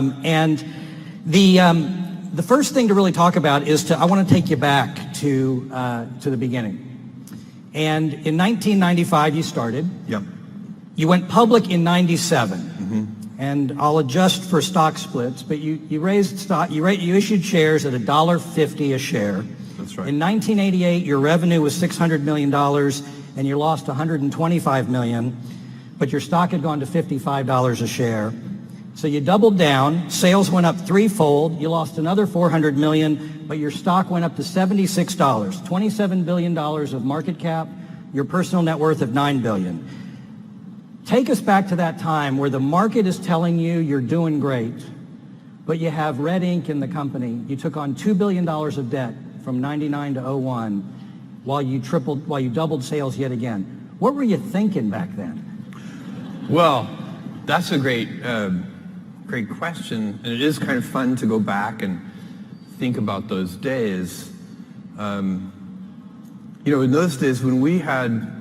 And the first thing to really talk about is I want to take you back to the beginning. And in 1995 you started. Yep. You went public in 97. And I'll adjust for stock splits, but you raised stock. You issued shares at $1.50 a share. That's right. In 1988, your revenue was $600 million, and you lost $125 million, but your stock had gone to $55 a share. So you doubled down. Sales went up threefold. You lost another $400 million, but your stock went up to $76. $27 billion of market cap. Your personal net worth of $9 billion. Take us back to that time where the market is telling you you're doing great, but you have red ink in the company. You took on $2 billion of debt from 99 to 01 while you doubled sales yet again. What were you thinking back then? Well, that's a great question, and it is kind of fun to go back and think about those days. In those days when we had,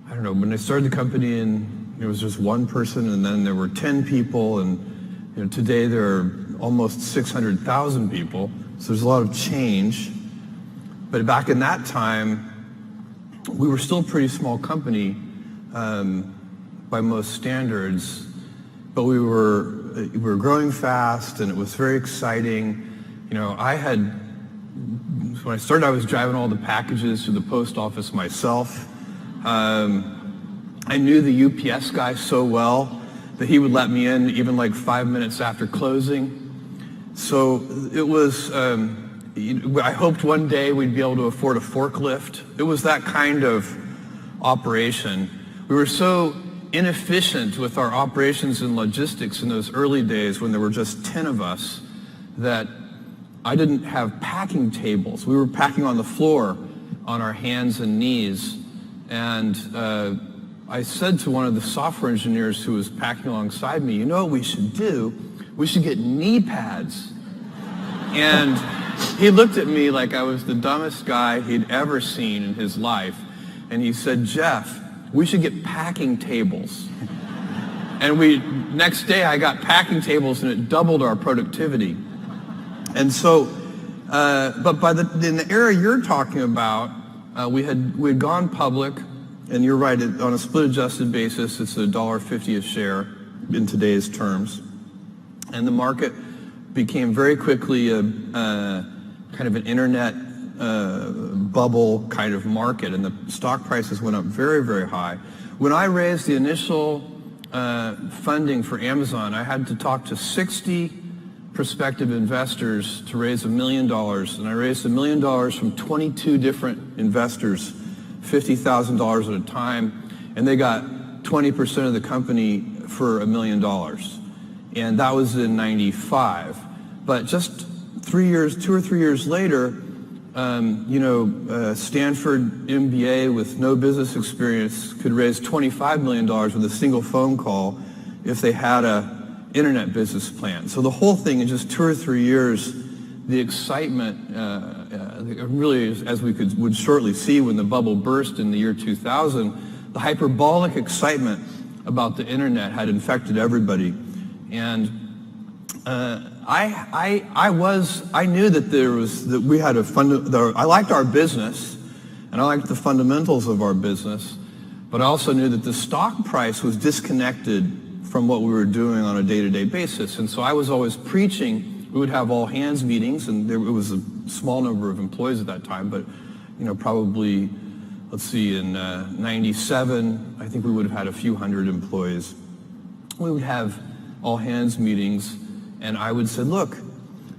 when I started the company and it was just one person, and then there were 10 people, and today there are almost 600,000 people. So there's a lot of change. But back in that time, we were still a pretty small company by most standards. But we were growing fast, and it was very exciting. When I started, I was driving all the packages to the post office myself. I knew the UPS guy so well that he would let me in even like 5 minutes after closing. So it was, I hoped one day we'd be able to afford a forklift. It was that kind of operation. We were so inefficient with our operations and logistics in those early days when there were just 10 of us that I didn't have packing tables. We were packing on the floor on our hands and knees. And I said to one of the software engineers who was packing alongside me, you know what we should do? We should get knee pads. And he looked at me like I was the dumbest guy he'd ever seen in his life. And he said, Jeff, we should get packing tables. And next day I got packing tables, and it doubled our productivity. And so, but in the era you're talking about, we had gone public, and you're right, on a split-adjusted basis, it's $1.50 a share in today's terms. And the market became very quickly a kind of an internet bubble kind of market, and the stock prices went up very, very high. When I raised the initial funding for Amazon, I had to talk to 60 prospective investors to raise $1 million, and I raised $1 million from 22 different investors, $50,000 at a time, and they got 20% of the company for $1 million, and that was in '95. But just 2 or 3 years later, Stanford MBA with no business experience could raise $25 million with a single phone call if they had a internet business plan. So the whole thing in just 2 or 3 years, the excitement, really, as we would shortly see when the bubble burst in the year 2000, the hyperbolic excitement about the internet had infected everybody. And I knew that we had I liked our business, and I liked the fundamentals of our business, but I also knew that the stock price was disconnected from what we were doing on a day-to-day basis. And so I was always preaching. We would have all hands meetings, and it was a small number of employees at that time, but probably, let's see, in '97, I think we would have had a few hundred employees. We would have all hands meetings, and I would say, look,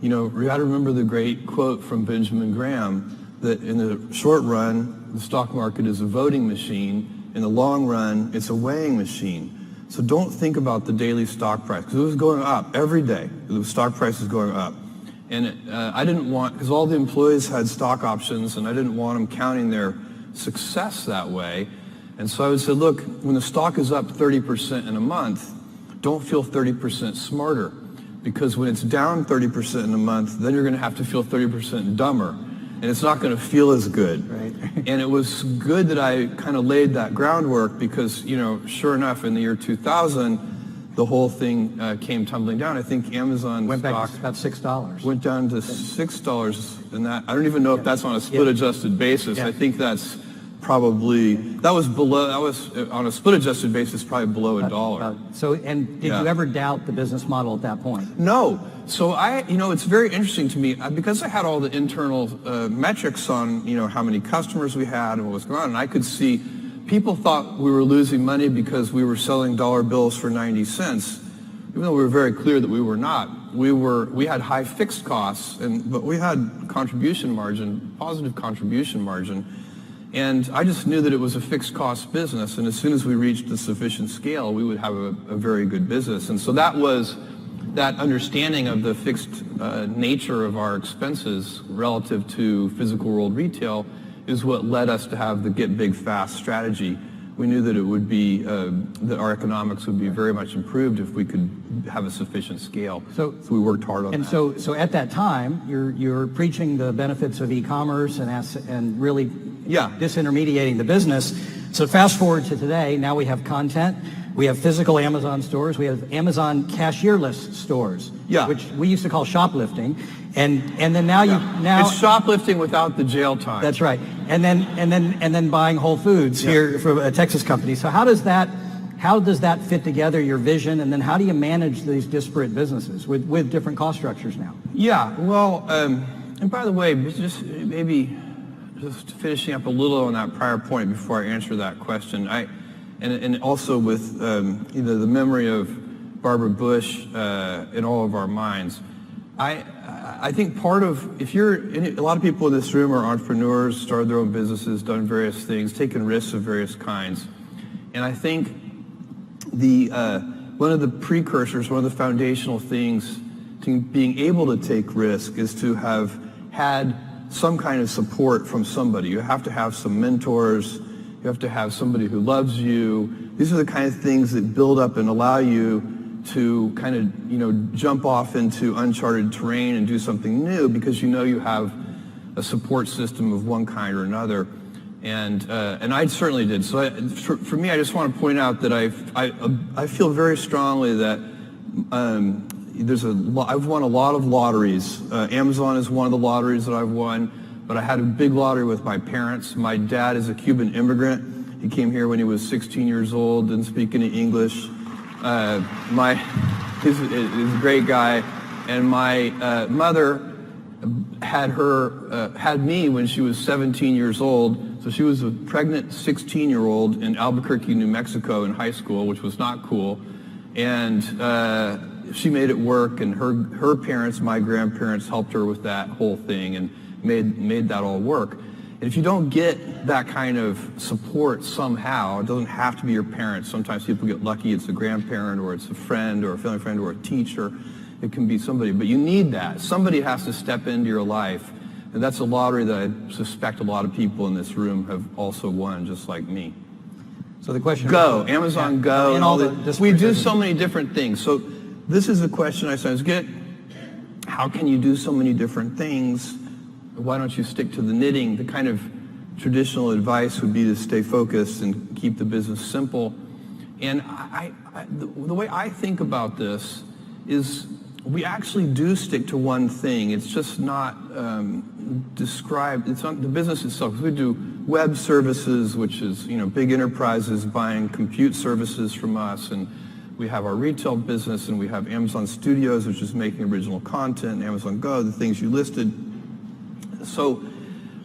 we got to remember the great quote from Benjamin Graham that in the short run, the stock market is a voting machine. In the long run, it's a weighing machine. So don't think about the daily stock price, because it was going up every day. The stock price was going up. And I didn't want, because all the employees had stock options, and I didn't want them counting their success that way. And so I would say, look, when the stock is up 30% in a month, don't feel 30% smarter, because when it's down 30% in a month, then you're going to have to feel 30% dumber, and it's not going to feel as good. Right. And it was good that I kind of laid that groundwork, because, sure enough, in the year 2000, the whole thing came tumbling down. I think Amazon Went back stock to about $6. went down to $6, and that I don't even know if that's on a split adjusted basis. Yeah. I think that's probably that was on a split adjusted basis probably below a dollar. So, and did you ever doubt the business model at that point? No. So it's very interesting to me because I had all the internal metrics on, how many customers we had and what was going on, and I could see people thought we were losing money because we were selling dollar bills for 90 cents, even though we were very clear that we were not. We had high fixed costs, but we had contribution margin, positive contribution margin. And I just knew that it was a fixed cost business, and as soon as we reached a sufficient scale, we would have a very good business. And so that understanding of the fixed nature of our expenses relative to physical world retail is what led us to have the get big fast strategy. We knew that it would be that our economics would be very much improved if we could have a sufficient scale. So we worked hard on that. And so at that time, you're preaching the benefits of e-commerce and really disintermediating the business. So fast forward to today, now we have content, we have physical Amazon stores, we have Amazon cashierless stores, which we used to call shoplifting, and then now it's shoplifting without the jail time. That's right, and then buying Whole Foods here from a Texas company. So how does that fit together, your vision, and then how do you manage these disparate businesses with different cost structures now? Yeah, well, and by the way, just finishing up a little on that prior point before I answer that question, and also with the memory of Barbara Bush in all of our minds, I think part of, a lot of people in this room are entrepreneurs, started their own businesses, done various things, taken risks of various kinds, and I think one of the precursors, one of the foundational things to being able to take risk is to have had some kind of support from somebody. You have to have some mentors. You have to have somebody who loves you. These are the kind of things that build up and allow you to kind of, jump off into uncharted terrain and do something new because you have a support system of one kind or another. And I certainly did. So for me, I just want to point out that I feel very strongly that I've won a lot of lotteries. Amazon is one of the lotteries that I've won, but I had a big lottery with my parents. My dad is a Cuban immigrant. He came here when he was 16 years old, didn't speak any English. He's a great guy, and my mother had me when she was 17 years old. So she was a pregnant 16-year-old in Albuquerque, New Mexico, in high school, which was not cool, and she made it work, and her parents, my grandparents, helped her with that whole thing and made that all work. And if you don't get that kind of support somehow, it doesn't have to be your parents. Sometimes people get lucky, it's a grandparent or it's a friend or a family friend or a teacher. It can be somebody, but you need that. Somebody has to step into your life, and that's a lottery that I suspect a lot of people in this room have also won, just like me. So the question Amazon Go, and all we do so many different things. So this is a question I sometimes get: how can you do so many different things? Why don't you stick to the knitting? The kind of traditional advice would be to stay focused and keep the business simple. And the way I think about this is we actually do stick to one thing. It's just not described. It's not the business itself. We do web services, which is big enterprises buying compute services from us, and we have our retail business, and we have Amazon Studios, which is making original content, and Amazon Go, the things you listed. So,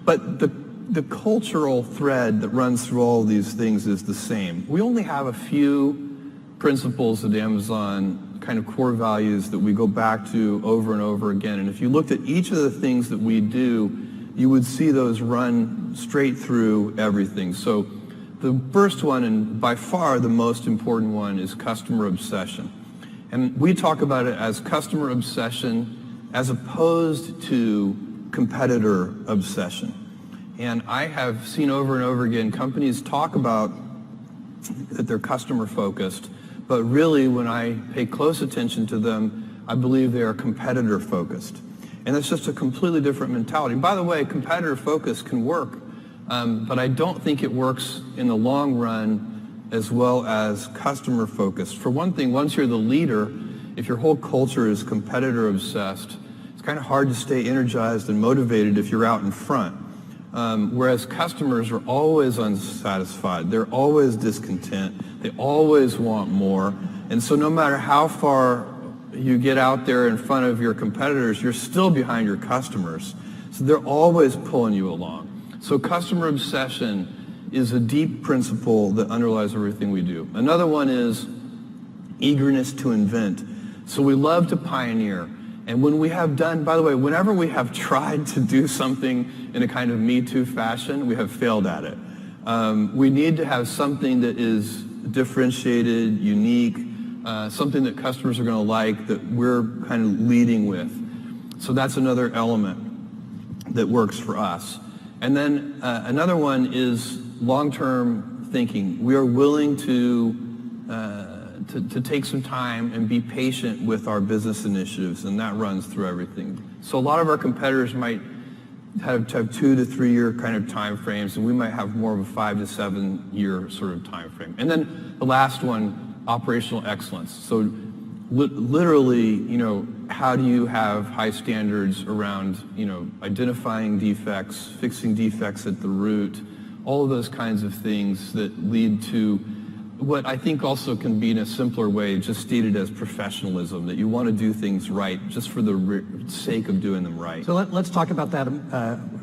but the cultural thread that runs through all these things is the same. We only have a few principles at Amazon, kind of core values that we go back to over and over again. And if you looked at each of the things that we do, you would see those run straight through everything. So the first one, and by far the most important one, is customer obsession. And we talk about it as customer obsession as opposed to competitor obsession. And I have seen over and over again companies talk about that they're customer focused, but really when I pay close attention to them, I believe they are competitor focused. And that's just a completely different mentality. And by the way, competitor focus can work, but I don't think it works in the long run as well as customer focused. For one thing, once you're the leader, if your whole culture is competitor obsessed, it's kind of hard to stay energized and motivated if you're out in front. Whereas customers are always unsatisfied. They're always discontent. They always want more. And so no matter how far you get out there in front of your competitors, you're still behind your customers. So they're always pulling you along. So customer obsession is a deep principle that underlies everything we do. Another one is eagerness to invent. So we love to pioneer. And when we have done, by the way, whenever we have tried to do something in a kind of Me Too fashion, we have failed at it. We need to have something that is differentiated, unique, something that customers are going to like, that we're kind of leading with. So that's another element that works for us. And then another one is long-term thinking. We are willing to take some time and be patient with our business initiatives, and that runs through everything. So a lot of our competitors might have 2 to 3 year kind of time frames, and we might have more of a 5 to 7 year sort of time frame. And then the last one, operational excellence. So literally, how do you have high standards around, identifying defects, fixing defects at the root, all of those kinds of things that lead to what I think also can be in a simpler way just stated as professionalism, that you want to do things right just for the sake of doing them right. So let's talk about that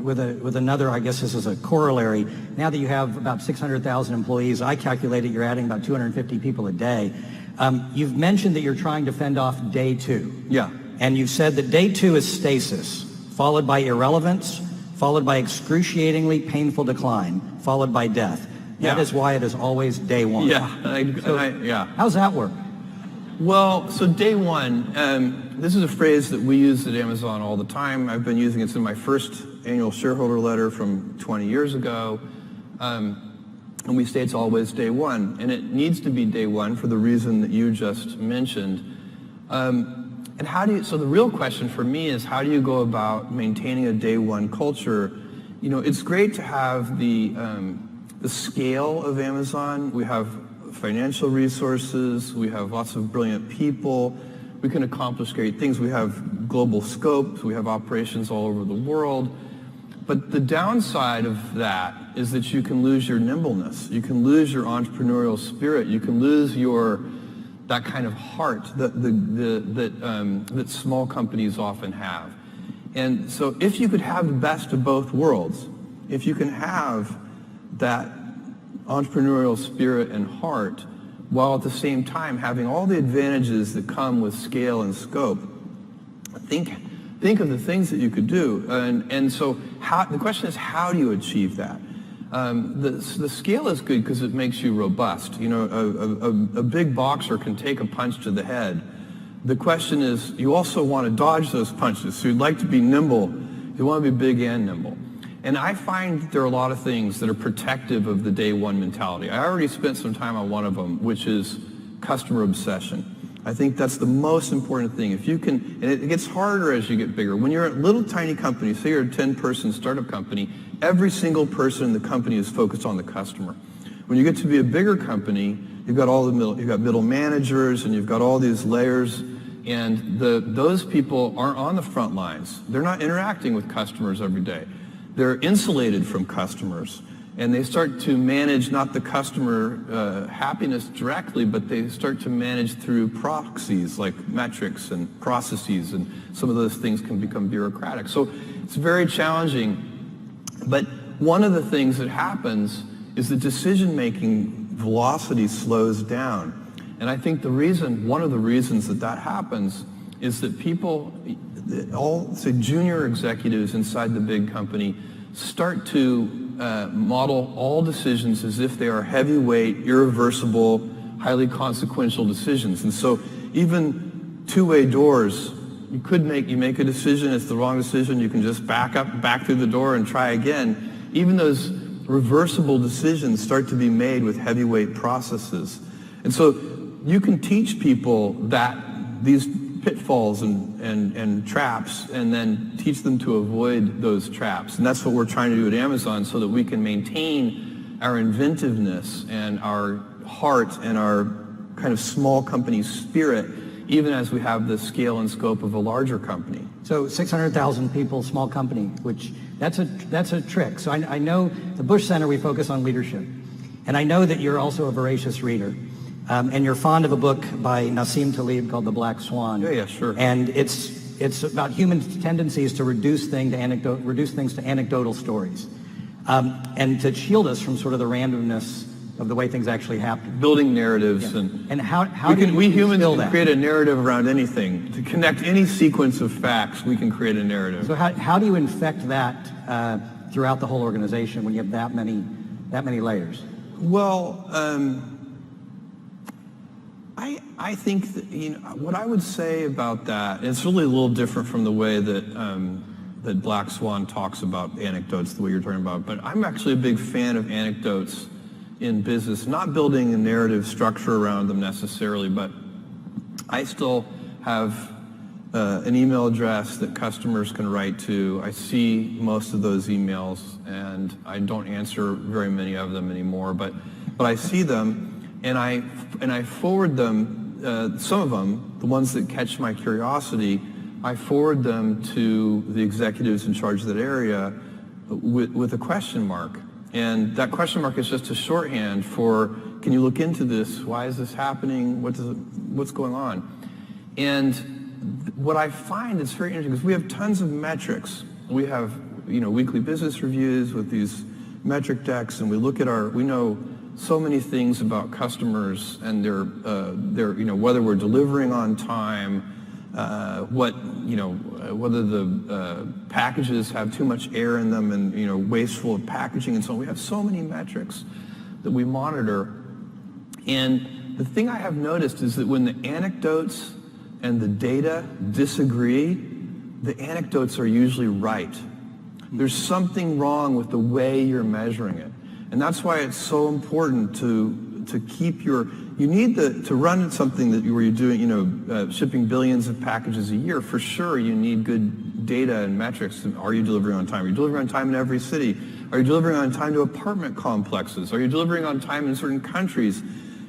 with another, I guess this is a corollary. Now that you have about 600,000 employees, I calculated you're adding about 250 people a day. You've mentioned that you're trying to fend off day 2. Yeah. And you've said that day 2 is stasis, followed by irrelevance, followed by excruciatingly painful decline, followed by death. That is why it is always day 1. Yeah. How's that work? Well, so day 1, this is a phrase that we use at Amazon all the time. I've been using it in my first annual shareholder letter from 20 years ago. And we say it's always day 1. And it needs to be day 1 for the reason that you just mentioned. And so the real question for me is, how do you go about maintaining a day 1 culture? It's great to have the scale of Amazon. We have financial resources. We have lots of brilliant people. We can accomplish great things. We have global scope. We have operations all over the world. But the downside of that is that you can lose your nimbleness. You can lose your entrepreneurial spirit. You can lose that kind of heart that small companies often have. And so if you could have the best of both worlds, if you can have that entrepreneurial spirit and heart, while at the same time having all the advantages that come with scale and scope, think of the things that you could do. And so the question is, how do you achieve that? The scale is good because it makes you robust. A big boxer can take a punch to the head. The question is, you also want to dodge those punches. So you'd like to be nimble. You want to be big and nimble. And I find there are a lot of things that are protective of the day 1 mentality. I already spent some time on one of them, which is customer obsession. I think that's the most important thing. If you can, and it gets harder as you get bigger. When you're a little tiny company, say you're a 10-person startup company, every single person in the company is focused on the customer. When you get to be a bigger company, you've got middle managers, and you've got all these layers, and those people aren't on the front lines. They're not interacting with customers every day. They're insulated from customers, and they start to manage not the customer happiness directly, but they start to manage through proxies like metrics and processes, and some of those things can become bureaucratic. So it's very challenging. But one of the things that happens is the decision-making velocity slows down. And I think one of the reasons that happens is that people, all say junior executives inside the big company, start to model all decisions as if they are heavyweight, irreversible, highly consequential decisions. And so even two-way doors, you make a decision, it's the wrong decision, you can just back through the door and try again. Even those reversible decisions start to be made with heavyweight processes. And so you can teach people that these pitfalls and traps, and then teach them to avoid those traps. And that's what we're trying to do at Amazon, so that we can maintain our inventiveness and our heart and our kind of small company spirit, even as we have the scale and scope of a larger company. So 600,000 people, small company, which that's a trick. So I know the Bush Center, we focus on leadership. And I know that you're also a voracious reader. And you're fond of a book by Nassim Taleb called The Black Swan. Yeah, sure. And it's about human tendencies to reduce things to anecdotal stories. And to shield us from sort of the randomness of the way things actually happen. Building narratives. Yeah. And how we humans instill can that? create a narrative around anything. To connect any sequence of facts, we can create a narrative. So how do you infect that throughout the whole organization when you have that many layers? Well, I think that, what I would say about that, and it's really a little different from the way that Black Swan talks about anecdotes, the way you're talking about, but I'm actually a big fan of anecdotes in business, not building a narrative structure around them necessarily, but I still have an email address that customers can write to. I see most of those emails, and I don't answer very many of them anymore, but I see them, and I forward them, some of them, the ones that catch my curiosity, I forward them to the executives in charge of that area with a question mark. And that question mark is just a shorthand for, can you look into this? Why is this happening? What's going on? And what I find is very interesting because we have tons of metrics. We have, weekly business reviews with these metric decks, and we know so many things about customers and their whether we're delivering on time, whether the packages have too much air in them and wasteful of packaging and so on. We have so many metrics that we monitor, and the thing I have noticed is that when the anecdotes and the data disagree, the anecdotes are usually right. There's something wrong with the way you're measuring it. And that's why it's so important to keep you need to run something where you're doing, shipping billions of packages a year. For sure, you need good data and metrics. Are you delivering on time? Are you delivering on time in every city? Are you delivering on time to apartment complexes? Are you delivering on time in certain countries?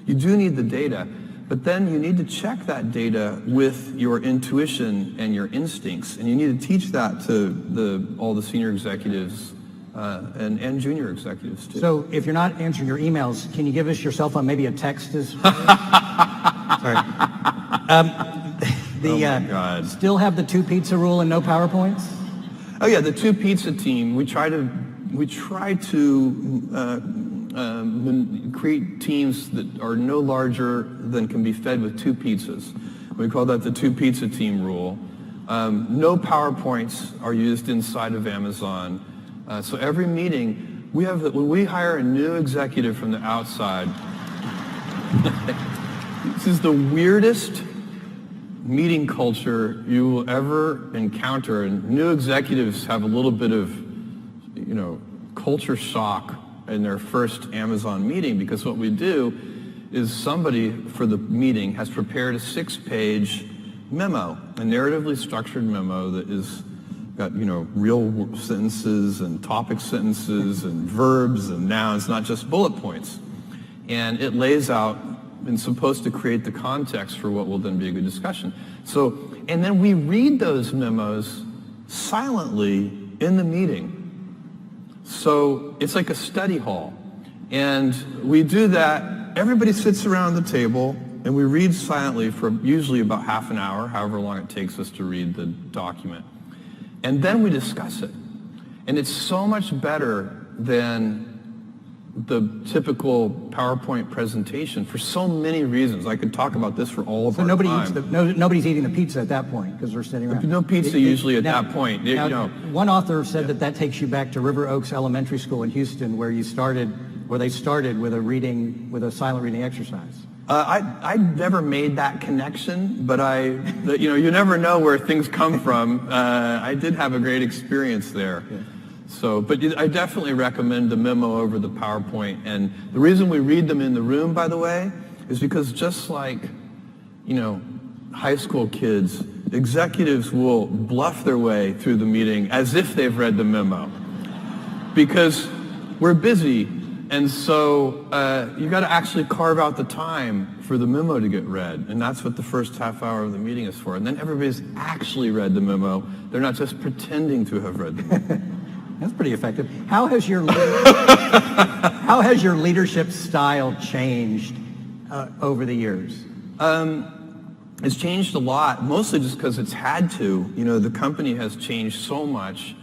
You do need the data. But then you need to check that data with your intuition and your instincts. And you need to teach that to all the senior executives and junior executives too. So if you're not answering your emails, can you give us your cell phone? Maybe a text is. Sorry. Oh my God. Still have the 2 pizza rule and no PowerPoints? Oh yeah, the 2 pizza team. We try to create teams that are no larger than can be fed with 2 pizzas. We call that the 2 pizza team rule. No PowerPoints are used inside of Amazon. So every meeting, when we hire a new executive from the outside, this is the weirdest meeting culture you will ever encounter. And new executives have a little bit of, culture shock in their first Amazon meeting, because what we do is somebody for the meeting has prepared a 6-page memo, a narratively structured memo that is got, real sentences and topic sentences and verbs and nouns, not just bullet points. And it lays out and supposed to create the context for what will then be a good discussion. So, and then we read those memos silently in the meeting. So it's like a study hall. And we do that, everybody sits around the table, and we read silently for usually about half an hour, however long it takes us to read the document. And then we discuss it. And it's so much better than the typical PowerPoint presentation for so many reasons. I could talk about this for all of our time. Nobody's eating the pizza at that point because we're sitting around. No pizza usually at that point. One author said that takes you back to River Oaks Elementary School in Houston, where they started with a silent reading exercise. I never made that connection, but you never know where things come from. I did have a great experience there. Yeah. So, but I definitely recommend the memo over the PowerPoint. And the reason we read them in the room, by the way, is because just like, high school kids, executives will bluff their way through the meeting as if they've read the memo. Because we're busy. And so you got to actually carve out the time for the memo to get read, and that's what the first half hour of the meeting is for. And then everybody's actually read the memo. They're not just pretending to have read the memo. That's pretty effective. How has your leadership style changed over the years? It's changed a lot, mostly just because it's had to. You know, the company has changed so much,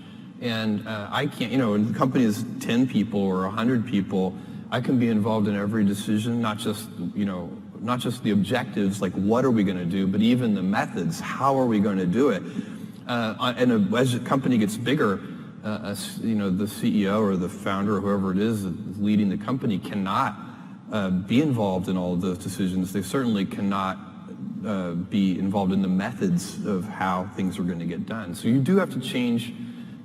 and I can't, you know, when the company is 10 people or 100 people, I can be involved in every decision, not just, you know, not just the objectives, like what are we going to do, but even the methods, how are we going to do it? And as the company gets bigger, you know, the CEO or the founder or whoever it is leading the company cannot be involved in all of those decisions. They certainly cannot be involved in the methods of how things are going to get done. So you do have to change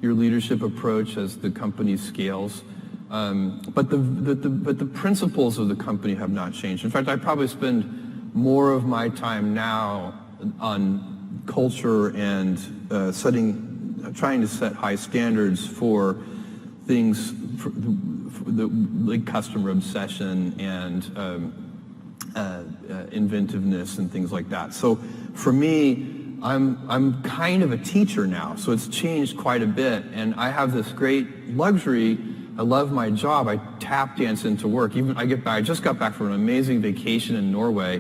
your leadership approach as the company scales. But the principles of the company have not changed. In fact, I probably spend more of my time now on culture and trying to set high standards for things like customer obsession and inventiveness and things like that. So for me, I'm kind of a teacher now, so it's changed quite a bit, and I have this great luxury. I love my job. I tap dance into work. Even I just got back from an amazing vacation in Norway.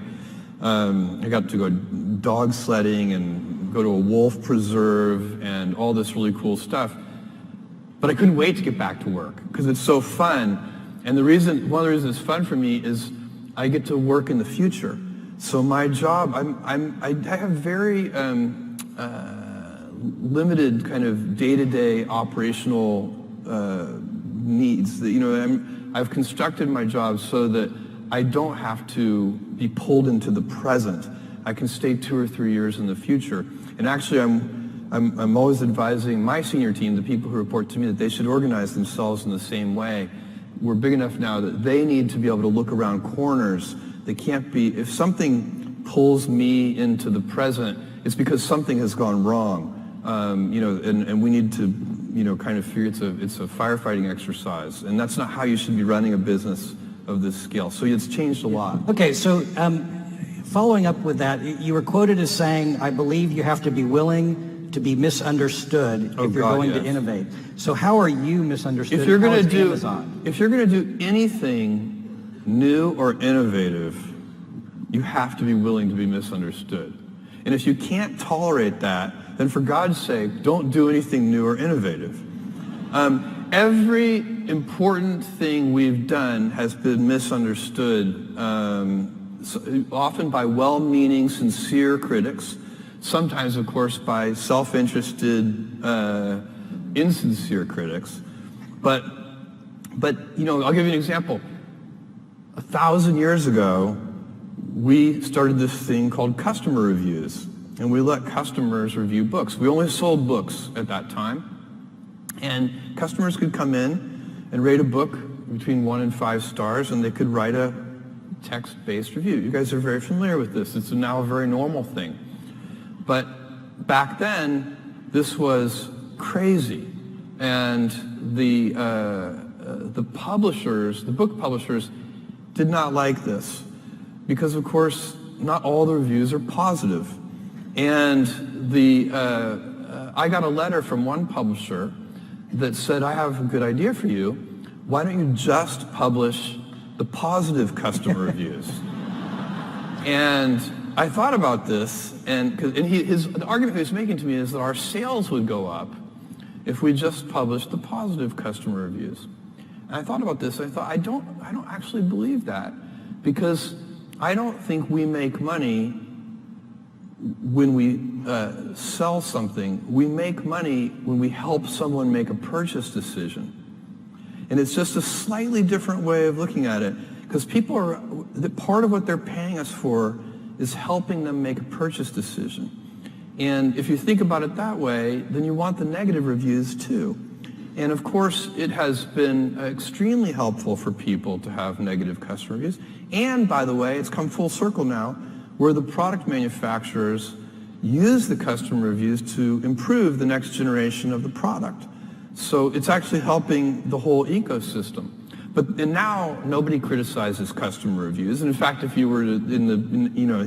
I got to go dog sledding and go to a wolf preserve and all this really cool stuff. But I couldn't wait to get back to work because it's so fun. And one of the reasons it's fun for me is I get to work in the future. So my job, I have very limited kind of day-to-day operational needs. That, you know, I've constructed my job so that I don't have to be pulled into the present. I can stay 2 or 3 years in the future. And actually, I'm always advising my senior team, the people who report to me, that they should organize themselves in the same way. We're big enough now that they need to be able to look around corners. They can't be, if something pulls me into the present, it's because something has gone wrong. You know, and we need to, you know, kind of figure it's a firefighting exercise. And that's not how you should be running a business of this scale. So it's changed a lot. Okay, so following up with that, you were quoted as saying, I believe you have to be willing to be misunderstood if you're going to innovate. So how are you misunderstood? If you're going to do Amazon? If you're going to do anything new or innovative, you have to be willing to be misunderstood. And if you can't tolerate that, then for God's sake, don't do anything new or innovative. Every important thing we've done has been misunderstood, often by well-meaning, sincere critics, sometimes, of course, by self-interested, insincere critics. But you know, I'll give you an example. 1,000 years ago, we started this thing called customer reviews, and we let customers review books. We only sold books at that time, and customers could come in and rate a book between 1 and 5 stars, and they could write a text-based review. You guys are very familiar with this. It's now a very normal thing. But back then, this was crazy, and the book publishers, did not like this because, of course, not all the reviews are positive. And I got a letter from one publisher that said, I have a good idea for you. Why don't you just publish the positive customer reviews? And I thought about this, and the argument he was making to me is that our sales would go up if we just published the positive customer reviews. And I thought about this, and I thought, I don't actually believe that, because I don't think we make money when we sell something. We make money when we help someone make a purchase decision. And it's just a slightly different way of looking at it, because part of what they're paying us for is helping them make a purchase decision. And if you think about it that way, then you want the negative reviews too. And of course, it has been extremely helpful for people to have negative customer reviews. And by the way, it's come full circle now, where the product manufacturers use the customer reviews to improve the next generation of the product. So it's actually helping the whole ecosystem. And now nobody criticizes customer reviews. And in fact, if you were to,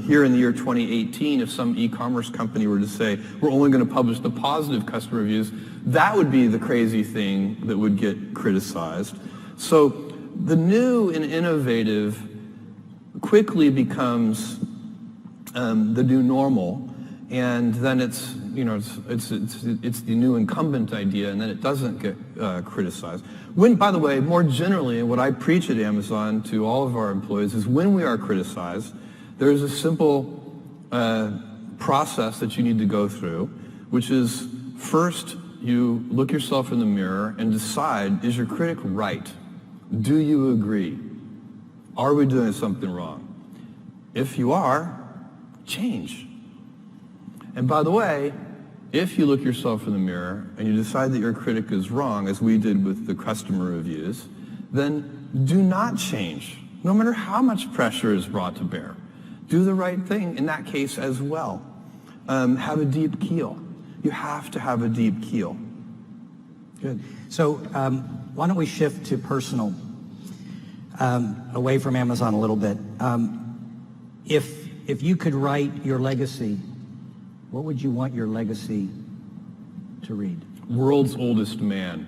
here in the year 2018, if some e-commerce company were to say, we're only going to publish the positive customer reviews, that would be the crazy thing that would get criticized. So the new and innovative quickly becomes the new normal, and then it's the new incumbent idea, and then it doesn't get criticized. By the way, more generally, and what I preach at Amazon to all of our employees is when we are criticized, there's a simple process that you need to go through, which is first you look yourself in the mirror and decide, is your critic right? Do you agree? Are we doing something wrong? If you are, change. And by the way, if you look yourself in the mirror and you decide that your critic is wrong, as we did with the customer reviews, then do not change, no matter how much pressure is brought to bear. Do the right thing in that case as well. Have a deep keel. You have to have a deep keel. Good. So why don't we shift to personal, away from Amazon a little bit. If you could write your legacy, what would you want your legacy to read? World's oldest man.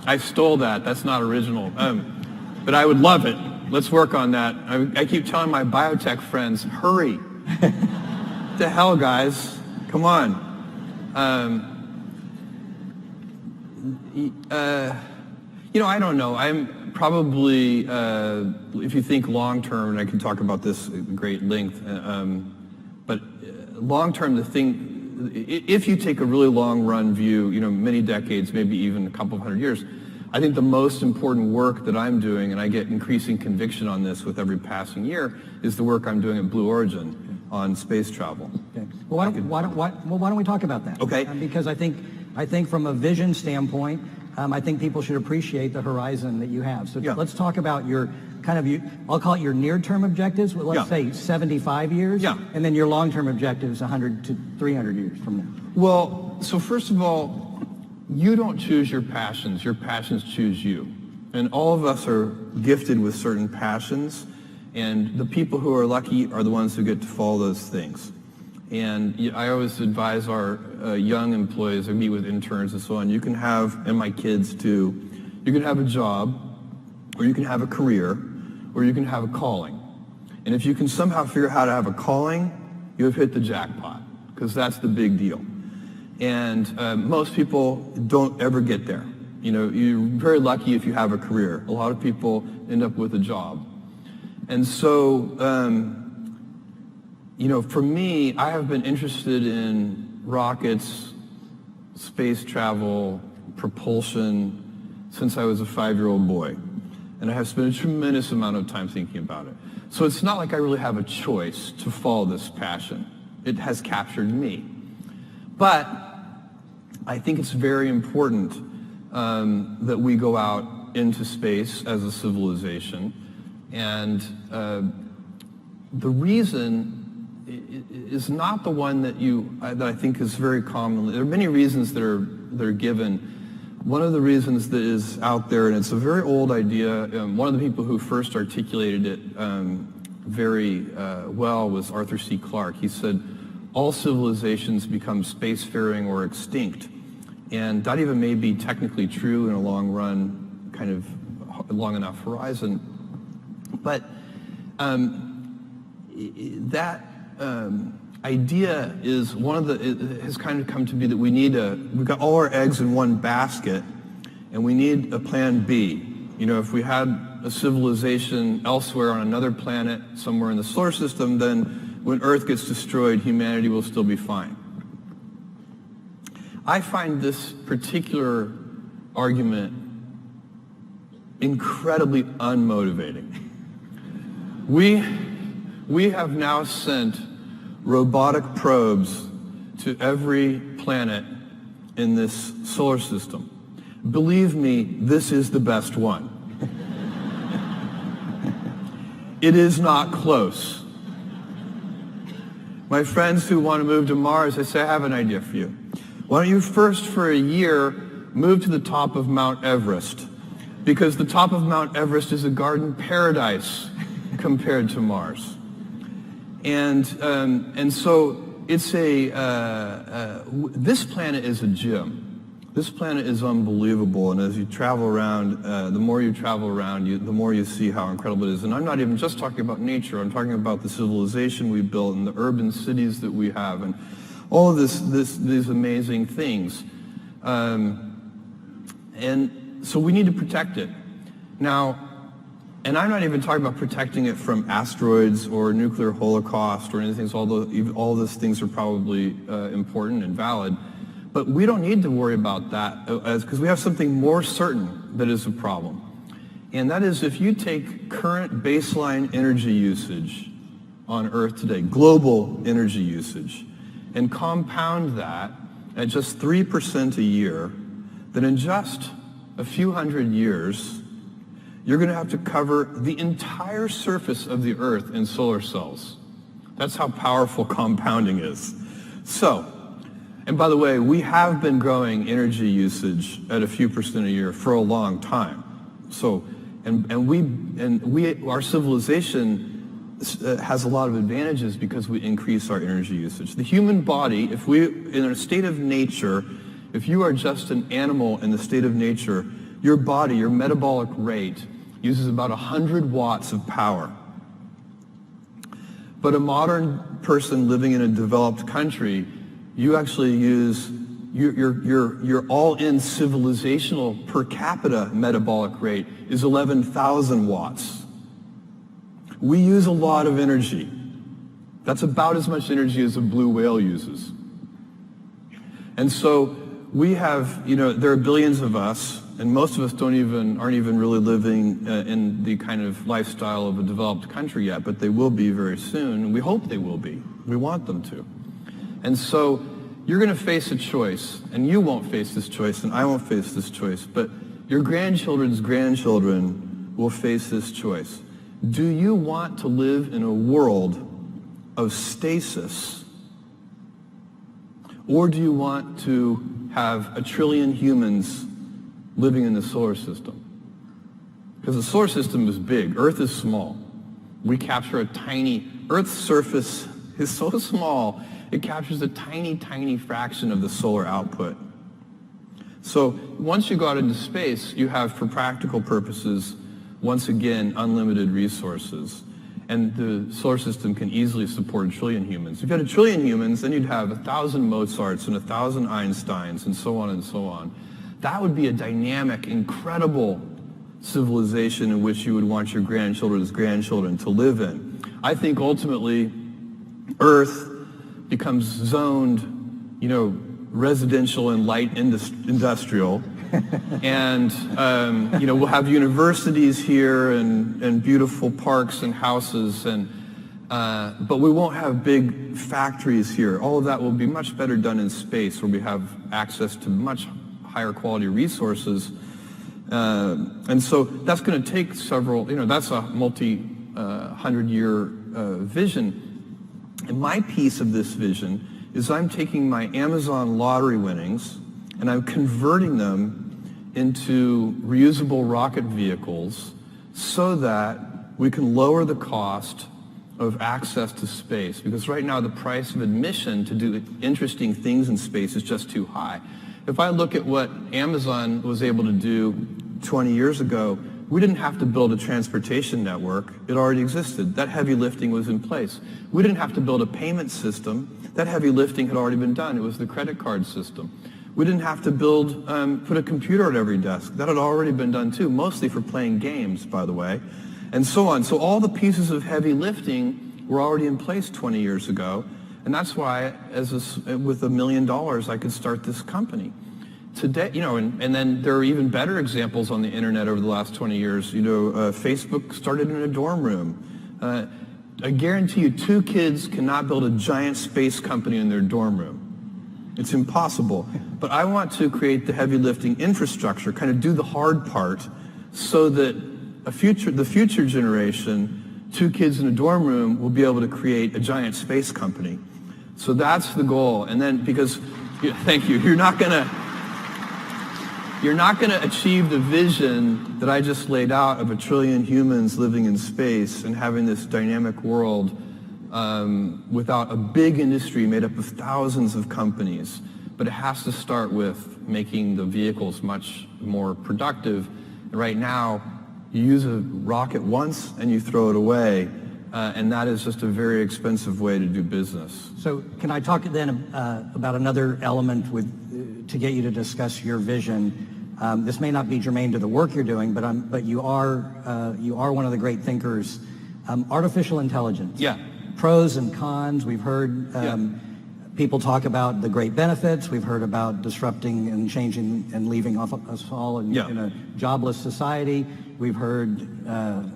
I stole that. That's not original. But I would love it. Let's work on that. I keep telling my biotech friends, hurry. What the hell, guys? Come on. I don't know. I'm probably, if you think long term, and I can talk about this at great length, but long term, if you take a really long run view, many decades, maybe even a couple of hundred years, I think the most important work that I'm doing, and I get increasing conviction on this with every passing year, is the work I'm doing at Blue Origin on space travel. Okay. Well, why don't we talk about that? Okay. Because I think from a vision standpoint, I think people should appreciate the horizon that you have. So let's talk about your I'll call it your near-term objectives. Well, let's say 75 years. Yeah. And then your long-term objectives 100 to 300 years from now. Well, so first of all, you don't choose your passions choose you. And all of us are gifted with certain passions, and the people who are lucky are the ones who get to follow those things. And I always advise our young employees, I meet with interns and so on, you can have, and my kids too, you can have a job, or you can have a career, or you can have a calling. And if you can somehow figure out how to have a calling, you have hit the jackpot, because that's the big deal. And most people don't ever get there. You're very lucky if you have a career. A lot of people end up with a job. And so, for me, I have been interested in rockets, space travel, propulsion since I was a 5-year-old boy. And I have spent a tremendous amount of time thinking about it. So it's not like I really have a choice to follow this passion. It has captured me. But I think it's very important that we go out into space as a civilization. And the reason is not the one that I think is very common. There are many reasons that are given. One of the reasons that is out there, and it's a very old idea, one of the people who first articulated it very well was Arthur C. Clarke. He said, all civilizations become spacefaring or extinct. And that even may be technically true in a long run, kind of long enough horizon. But that idea is it has kind of come to be that we've got all our eggs in one basket, and we need a plan B. If we had a civilization elsewhere on another planet, somewhere in the solar system, then when Earth gets destroyed, humanity will still be fine. I find this particular argument incredibly unmotivating. We have now sent robotic probes to every planet in this solar system. Believe me, this is the best one. It is not close. My friends who want to move to Mars, I say, I have an idea for you. Why don't you first, for a year, move to the top of Mount Everest, because the top of Mount Everest is a garden paradise compared to Mars. And so it's this planet is a gem. This planet is unbelievable, and as you travel around, the more you travel around, the more you see how incredible it is. And I'm not even just talking about nature. I'm talking about the civilization we built and the urban cities that we have, and all of these amazing things. And so we need to protect it. Now, and I'm not even talking about protecting it from asteroids or nuclear holocaust or anything, although all those things are probably important and valid. But we don't need to worry about that because we have something more certain that is a problem. And that is, if you take current baseline energy usage on Earth today, global energy usage, and compound that at just 3% a year, then in just a few hundred years, you're going to have to cover the entire surface of the Earth in solar cells. That's how powerful compounding is. So, and by the way, we have been growing energy usage at a few percent a year for a long time. So, our civilization has a lot of advantages because we increase our energy usage. The human body, in a state of nature, if you are just an animal in the state of nature, your body, your metabolic rate, uses about 100 watts of power. But a modern person living in a developed country, you actually use your all-in civilizational per capita metabolic rate is 11,000 watts. We use a lot of energy. That's about as much energy as a blue whale uses. And so we have, there are billions of us, and most of us aren't even really living in the kind of lifestyle of a developed country yet, but they will be very soon. And we hope they will be. We want them to. And so you're going to face a choice, and you won't face this choice, and I won't face this choice, but your grandchildren's grandchildren will face this choice. Do you want to live in a world of stasis, or do you want to have 1 trillion humans living in the solar system? Because the solar system is big. Earth is small. We capture Earth's surface is so small, it captures a tiny, tiny fraction of the solar output. So once you go out into space, you have, for practical purposes, once again, unlimited resources. And the solar system can easily support 1 trillion humans. If you had 1 trillion humans, then you'd have 1,000 Mozarts and 1,000 Einsteins and so on and so on. That would be a dynamic, incredible civilization in which you would want your grandchildren's grandchildren to live in. I think ultimately Earth becomes zoned, residential and light industrial. And, we'll have universities here and beautiful parks and houses, but we won't have big factories here. All of that will be much better done in space, where we have access to much higher quality resources. And so that's going to take that's a multi-100-year vision. And my piece of this vision is I'm taking my Amazon lottery winnings and I'm converting them into reusable rocket vehicles so that we can lower the cost of access to space. Because right now the price of admission to do interesting things in space is just too high. If I look at what Amazon was able to do 20 years ago, we didn't have to build a transportation network. It already existed. That heavy lifting was in place. We didn't have to build a payment system. That heavy lifting had already been done. It was the credit card system. We didn't have to put a computer at every desk. That had already been done too, mostly for playing games, by the way, and so on. So all the pieces of heavy lifting were already in place 20 years ago, and that's why, with $1 million, I could start this company. Today, and then there are even better examples on the internet over the last 20 years. Facebook started in a dorm room. I guarantee you 2 kids cannot build a giant space company in their dorm room. It's impossible. But I want to create the heavy lifting infrastructure, kind of do the hard part, so that the future generation, 2 kids in a dorm room, will be able to create a giant space company. So that's the goal. And then, thank you, you're not going to... you're not going to achieve the vision that I just laid out of 1 trillion humans living in space and having this dynamic world without a big industry made up of thousands of companies. But it has to start with making the vehicles much more productive. And right now, you use a rocket once and you throw it away, and that is just a very expensive way to do business. So can I talk then about another element to get you to discuss your vision? This may not be germane to the work you're doing, but you are one of the great thinkers. Artificial intelligence. Yeah. Pros and cons. We've heard people talk about the great benefits. We've heard about disrupting and changing and leaving us all in a jobless society. We've heard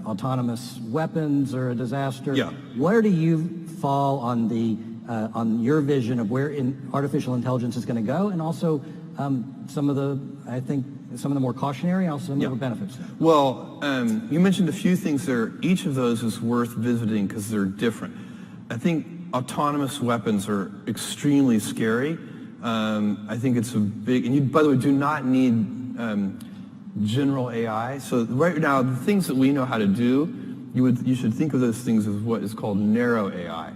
autonomous weapons are a disaster. Yeah. Where do you fall on your vision of where artificial intelligence is going to go, and also some of the more cautionary and also some of the benefits? Well, you mentioned a few things there. Each of those is worth visiting because they're different. I think autonomous weapons are extremely scary. I think it's a big, and you, by the way, do not need general AI. So right now, the things that we know how to do, you should think of those things as what is called narrow AI.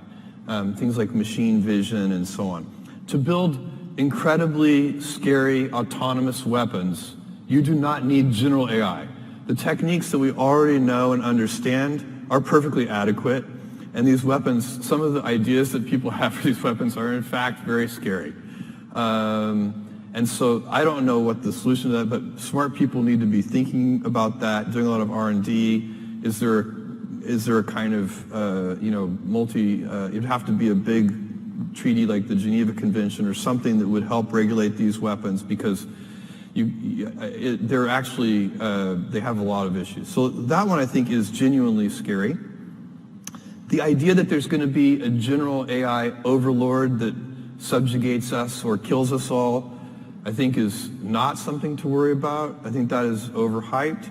Things like machine vision and so on. To build incredibly scary autonomous weapons, you do not need general AI. The techniques that we already know and understand are perfectly adequate. And these weapons, some of the ideas that people have for these weapons are in fact very scary. And so I don't know what the solution to that, but smart people need to be thinking about that, doing a lot of R&D. Is there a kind of, it'd have to be a big treaty like the Geneva Convention or something that would help regulate these weapons, because they're actually, they have a lot of issues. So that one I think is genuinely scary. The idea that there's going to be a general AI overlord that subjugates us or kills us all, I think is not something to worry about. I think that is overhyped.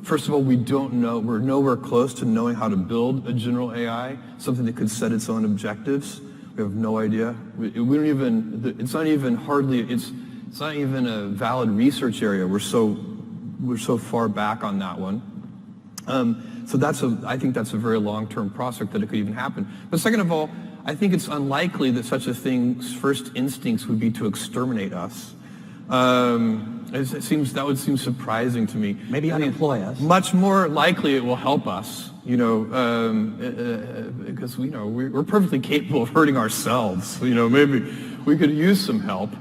First of all, we don't know, we're nowhere close to knowing how to build a general AI, something that could set its own objectives. We have no idea. We don't even, it's not even a valid research area. We're so far back on that one. So I think that's a very long-term prospect that it could even happen. But second of all, I think it's unlikely that such a thing's first instincts would be to exterminate us. That would seem surprising to me. Maybe unemploy us. Much more likely it will help us, because we're perfectly capable of hurting ourselves. Maybe we could use some help.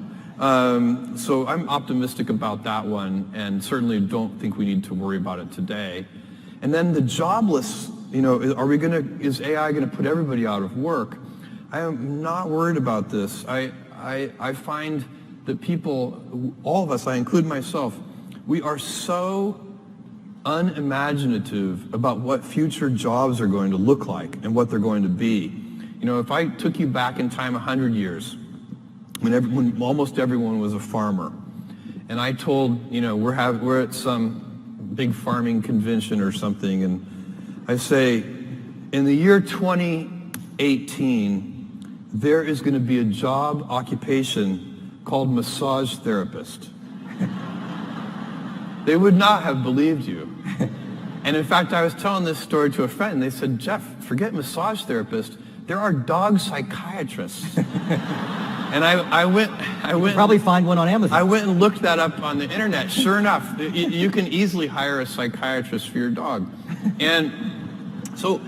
So I'm optimistic about that one, and certainly don't think we need to worry about it today. And then the jobless, is AI going to put everybody out of work? I am not worried about this. I find that people, all of us, I include myself, we are so unimaginative about what future jobs are going to look like and what they're going to be. If I took you back in time 100 years, when almost everyone was a farmer, and I told, we're at some big farming convention or something, and I say, in the year 2018, there is going to be a job occupation called massage therapist. They would not have believed you. And in fact, I was telling this story to a friend, and they said, Jeff, forget massage therapist. There are dog psychiatrists. And I went probably find one on Amazon. I went and looked that up on the internet. Sure enough, you can easily hire a psychiatrist for your dog. And so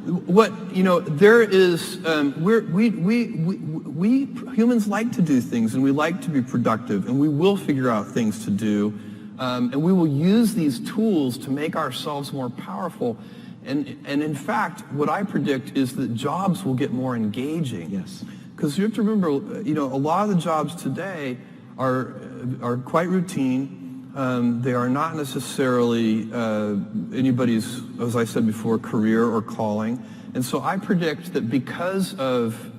there is, we humans like to do things, and we like to be productive, and we will figure out things to do, and we will use these tools to make ourselves more powerful. And in fact, what I predict is that jobs will get more engaging. Yes. Because you have to remember, a lot of the jobs today are quite routine. They are not necessarily anybody's, as I said before, career or calling. And so I predict that because of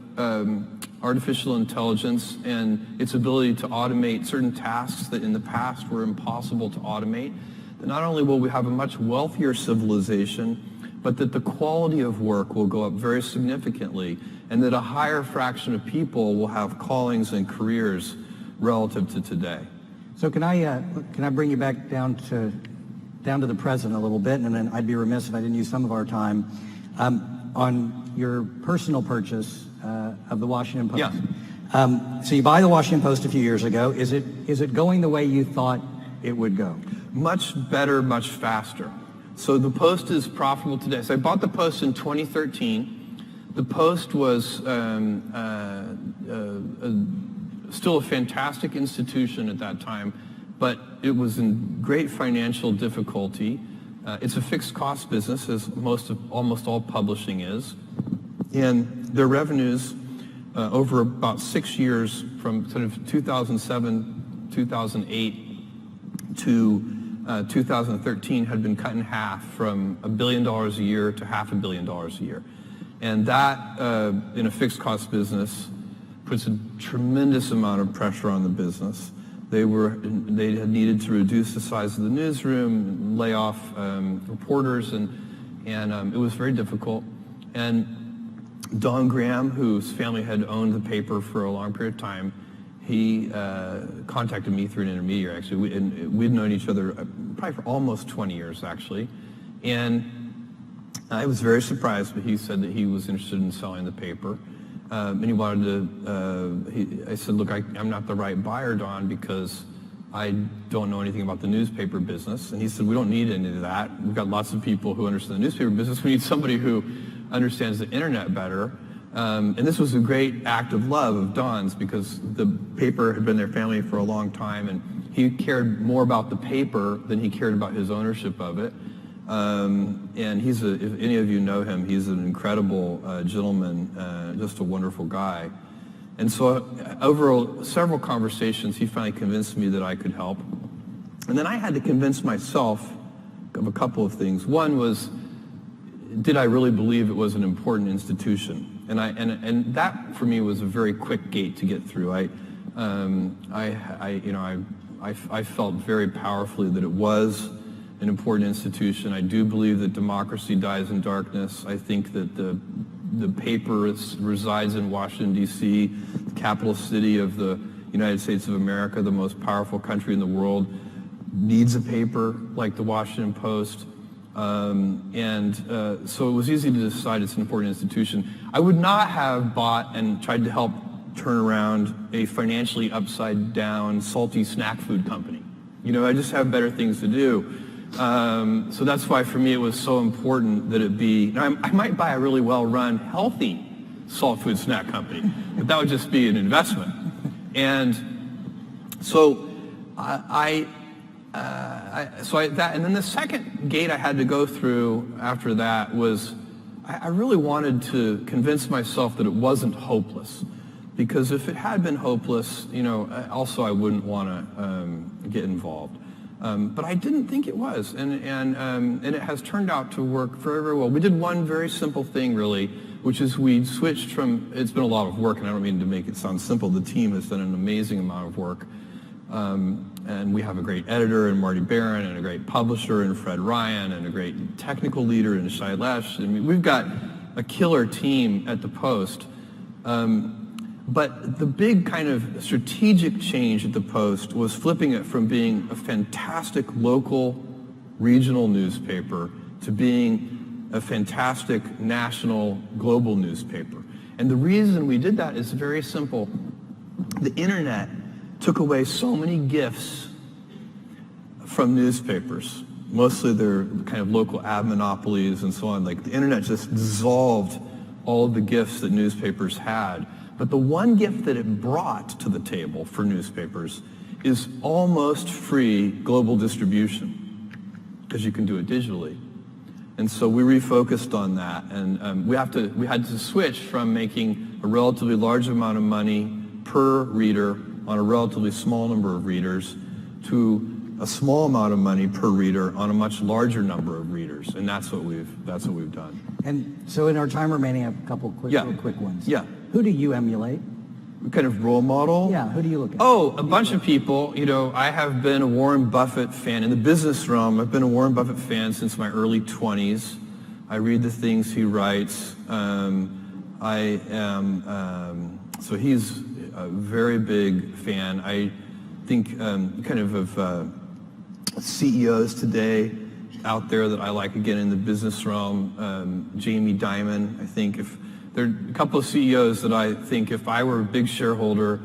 artificial intelligence and its ability to automate certain tasks that in the past were impossible to automate, that not only will we have a much wealthier civilization, but that the quality of work will go up very significantly, and that a higher fraction of people will have callings and careers relative to today. So can I bring you back down to the present a little bit, and then I'd be remiss if I didn't use some of our time on your personal purchase of the Washington Post. Yeah. So you buy the Washington Post a few years ago. Is it going the way you thought it would go? Much better, much faster. So the Post is profitable today. So I bought the Post in 2013. The Post was still a fantastic institution at that time, but it was in great financial difficulty. It's a fixed cost business, as almost all publishing is. And their revenues over about 6 years, from sort of 2007, 2008 to 2013, had been cut in half, from $1 billion a year to $500 million a year. And that, in a fixed cost business, puts a tremendous amount of pressure on the business. They had needed to reduce the size of the newsroom, lay off reporters, and it was very difficult. And Don Graham, whose family had owned the paper for a long period of time, he contacted me through an intermediary, actually. We'd known each other probably for almost 20 years, actually. And I was very surprised, but he said that he was interested in selling the paper. And he wanted to, I said, look, I'm not the right buyer, Don, because I don't know anything about the newspaper business. And he said, we don't need any of that. We've got lots of people who understand the newspaper business. We need somebody who understands the internet better. And this was a great act of love of Don's, because the paper had been their family for a long time, and he cared more about the paper than he cared about his ownership of it. And if any of you know him, he's an incredible gentleman, just a wonderful guy. And so over several conversations, he finally convinced me that I could help. And then I had to convince myself of a couple of things. One was, did I really believe it was an important institution? And that for me was a very quick gate to get through. I felt very powerfully that it was an important institution. I do believe that democracy dies in darkness. I think that the paper resides in Washington, D.C., the capital city of the United States of America, the most powerful country in the world, needs a paper like the Washington Post. So it was easy to decide it's an important institution. I would not have bought and tried to help turn around a financially upside down, salty snack food company. I just have better things to do. So that's why for me it was so important that it be, I might buy a really well-run, healthy salt food snack company, but that would just be an investment. And so and then the second gate I had to go through after that was, I really wanted to convince myself that it wasn't hopeless. Because if it had been hopeless, also I wouldn't want to get involved. But I didn't think it was, and it has turned out to work very, very well. We did one very simple thing, really, which is we switched from, it's been a lot of work, and I don't mean to make it sound simple. The team has done an amazing amount of work. And we have a great editor in Marty Barron, and a great publisher in Fred Ryan, and a great technical leader in Shailesh. I mean, we've got a killer team at the Post. But the big kind of strategic change at the Post was flipping it from being a fantastic local, regional newspaper to being a fantastic national, global newspaper. And the reason we did that is very simple. The internet took away so many gifts from newspapers. Mostly they're kind of local ad monopolies and so on. Like, the internet just dissolved all of the gifts that newspapers had. But the one gift that it brought to the table for newspapers is almost free global distribution, because you can do it digitally. And so we refocused on that, and we had to switch from making a relatively large amount of money per reader on a relatively small number of readers to a small amount of money per reader on a much larger number of readers, and that's what we've done. And so in our time remaining, I have a couple real quick ones. Yeah. Who do you emulate? What kind of role model? Yeah, who do you look at? Oh, a bunch of people. I have been a Warren Buffett fan. In the business realm, I've been a Warren Buffett fan since my early 20s. I read the things he writes. So he's a very big fan. I think kind of CEOs today out there that I like, again, in the business realm, Jamie Dimon. I think if there are a couple of CEOs that I think if I were a big shareholder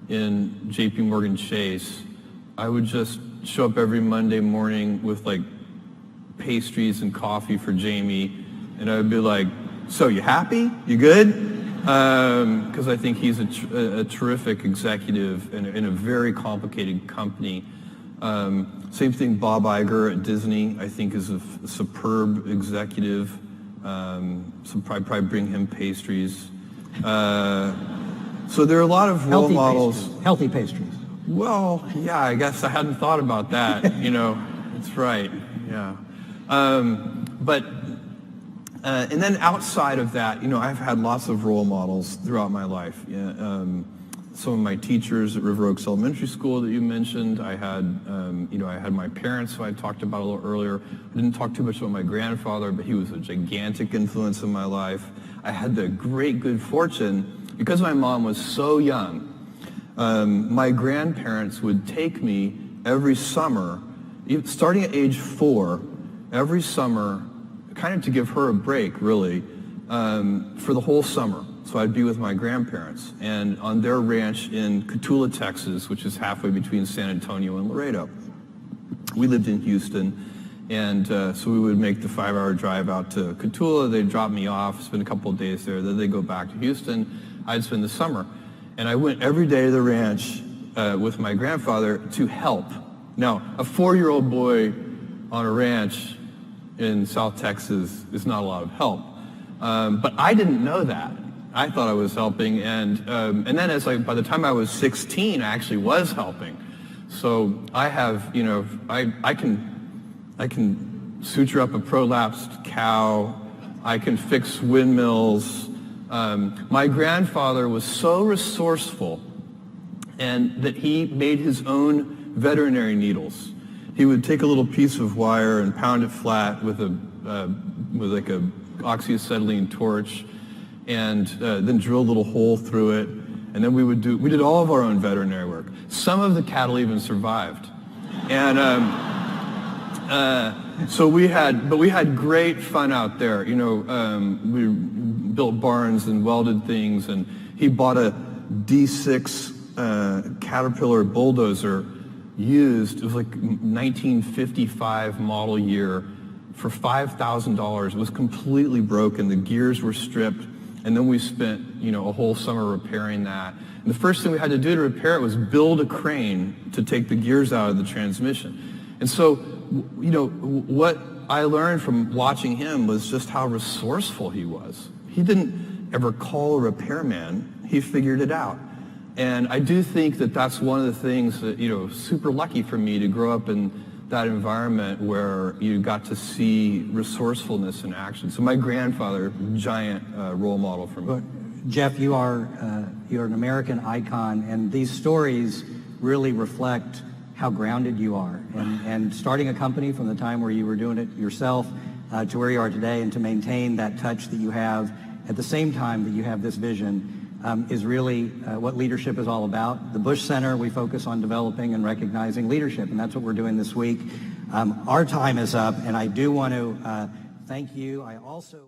in JP Morgan Chase, I would just show up every Monday morning with like pastries and coffee for Jamie, and I would be like, so you happy? You good? Because I think he's a terrific executive in a very complicated company. Same thing, Bob Iger at Disney, I think is a superb executive. So probably bring him pastries. So there are a lot of role models. Healthy pastries. Well, yeah, I guess I hadn't thought about that. That's right. Yeah. And then outside of that, I've had lots of role models throughout my life. Some of my teachers at River Oaks Elementary School that you mentioned. I had my parents, who I talked about a little earlier. I didn't talk too much about my grandfather, but he was a gigantic influence in my life. I had the great good fortune, because my mom was so young, my grandparents would take me every summer, starting at age 4, every summer, kind of to give her a break, really, for the whole summer. So I'd be with my grandparents, and on their ranch in Cotulla, Texas, which is halfway between San Antonio and Laredo. We lived in Houston, and so we would make the 5-hour drive out to Cotulla. They'd drop me off, spend a couple of days there, then they'd go back to Houston. I'd spend the summer. And I went every day to the ranch with my grandfather to help. Now, a 4-year-old boy on a ranch in South Texas is not a lot of help. But I didn't know that. I thought I was helping, and then by the time I was 16, I actually was helping. So I have, I can suture up a prolapsed cow. I can fix windmills. My grandfather was so resourceful, and that he made his own veterinary needles. He would take a little piece of wire and pound it flat with like a oxyacetylene torch, and then drill a little hole through it. And then we did all of our own veterinary work. Some of the cattle even survived. And so we had great fun out there. We built barns and welded things, and he bought a D6 Caterpillar bulldozer used. It was like 1955 model year for $5,000. It was completely broken. The gears were stripped. And then we spent, a whole summer repairing that. And the first thing we had to do to repair it was build a crane to take the gears out of the transmission. And so, what I learned from watching him was just how resourceful he was. He didn't ever call a repairman. He figured it out. And I do think that that's one of the things that, super lucky for me to grow up in that environment where you got to see resourcefulness in action. So my grandfather, giant role model for me. Jeff, you're an American icon, and these stories really reflect how grounded you are. And starting a company from the time where you were doing it yourself to where you are today, and to maintain that touch that you have at the same time that you have this vision is really what leadership is all about. The Bush Center, we focus on developing and recognizing leadership, and that's what we're doing this week. Our time is up, and I do want to thank you. I also